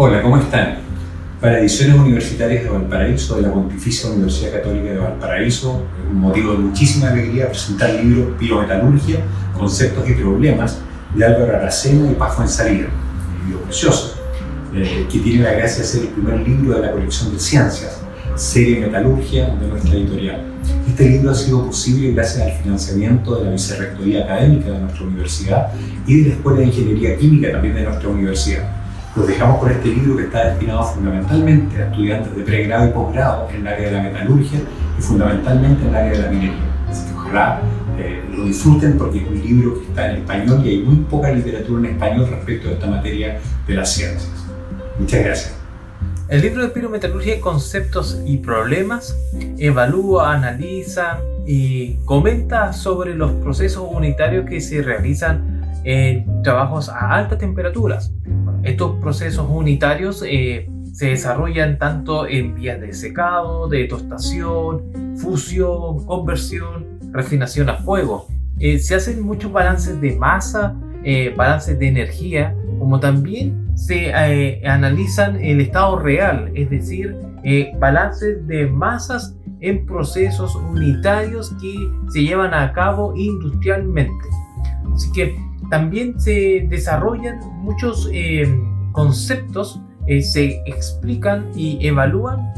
Hola, ¿cómo están? Para Ediciones Universitarias de Valparaíso, de la Pontificia Universidad Católica de Valparaíso, es un motivo de muchísima alegría presentar el libro Pirometalurgia, Conceptos y Problemas, de Álvaro Aracena y Paz Fuenzalida. Un libro precioso, que tiene la gracia de ser el primer libro de la colección de ciencias, serie Metalurgia de nuestra editorial. Este libro ha sido posible gracias al financiamiento de la Vicerrectoría Académica de nuestra universidad y de la Escuela de Ingeniería Química también de nuestra universidad. Los dejamos con este libro que está destinado fundamentalmente a estudiantes de pregrado y posgrado en el área de la metalurgia y fundamentalmente en el área de la minería. Así que ojalá lo disfruten porque es un libro que está en español y hay muy poca literatura en español respecto a esta materia de las ciencias. Muchas gracias. El libro de Pirometalurgia, Conceptos y Problemas evalúa, analiza y comenta sobre los procesos unitarios que se realizan en trabajos a altas temperaturas. Estos procesos unitarios se desarrollan tanto en vías de secado, de tostación, fusión, conversión, refinación a fuego. Se hacen muchos balances de masa, balances de energía, como también se analizan el estado real, es decir, balances de masas en procesos unitarios que se llevan a cabo industrialmente. Así que también se desarrollan muchos conceptos, se explican y evalúan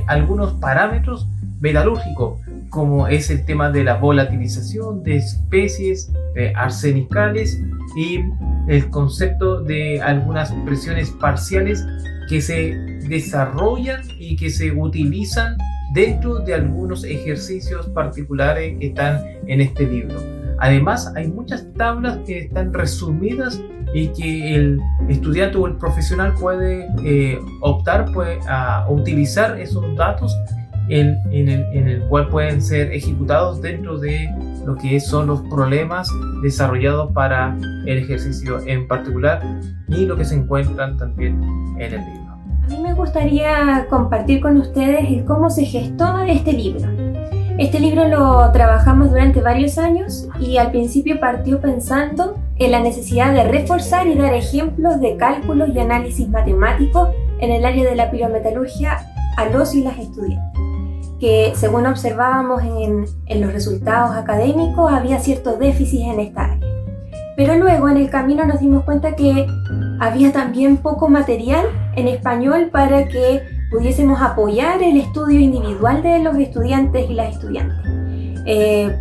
algunos parámetros metalúrgicos, como es el tema de la volatilización de especies arsenicales y el concepto de algunas presiones parciales que se desarrollan y que se utilizan dentro de algunos ejercicios particulares que están en este libro. Además, hay muchas tablas que están resumidas y que el estudiante o el profesional puede optar a utilizar esos datos en el cual pueden ser ejecutados dentro de lo que son los problemas desarrollados para el ejercicio en particular y lo que se encuentran también en el libro. A mí me gustaría compartir con ustedes el cómo se gestó este libro. Este libro lo trabajamos durante varios años y al principio partió pensando en la necesidad de reforzar y dar ejemplos de cálculos y análisis matemáticos en el área de la pirometalurgia a los y las estudiantes, que según observábamos en los resultados académicos había cierto déficit en esta área. Pero luego en el camino nos dimos cuenta que había también poco material en español para que pudiésemos apoyar el estudio individual de los estudiantes y las estudiantes.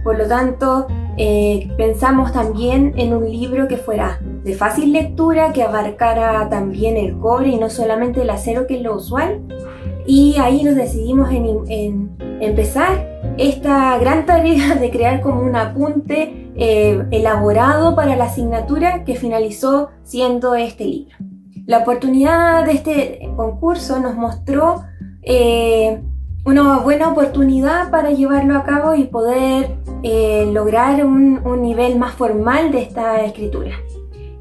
Por lo tanto, pensamos también en un libro que fuera de fácil lectura, que abarcara también el cobre y no solamente el acero, que es lo usual. Y ahí nos decidimos en empezar esta gran tarea de crear como un apunte elaborado para la asignatura que finalizó siendo este libro. La oportunidad de este concurso nos mostró una buena oportunidad para llevarlo a cabo y poder lograr un nivel más formal de esta escritura.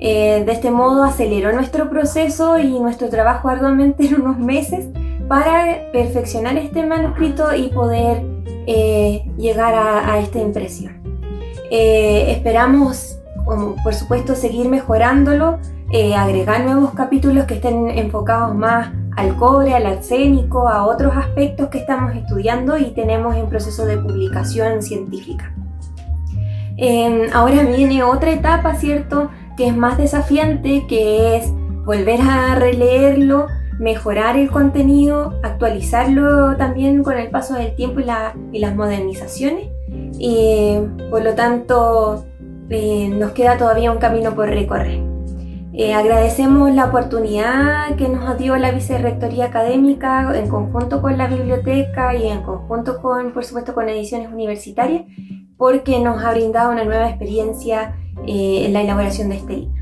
De este modo aceleró nuestro proceso y nuestro trabajo arduamente en unos meses para perfeccionar este manuscrito y poder llegar a esta impresión. Esperamos, por supuesto, seguir mejorándolo, agregar nuevos capítulos que estén enfocados más al cobre, al arsénico, a otros aspectos que estamos estudiando y tenemos en proceso de publicación científica. Ahora viene otra etapa, ¿cierto?, que es más desafiante, que es volver a releerlo, mejorar el contenido, actualizarlo también con el paso del tiempo y las modernizaciones. Por lo tanto, nos queda todavía un camino por recorrer. Agradecemos la oportunidad que nos dio la Vicerrectoría Académica en conjunto con la biblioteca y en conjunto por supuesto, con Ediciones Universitarias, porque nos ha brindado una nueva experiencia en la elaboración de este libro.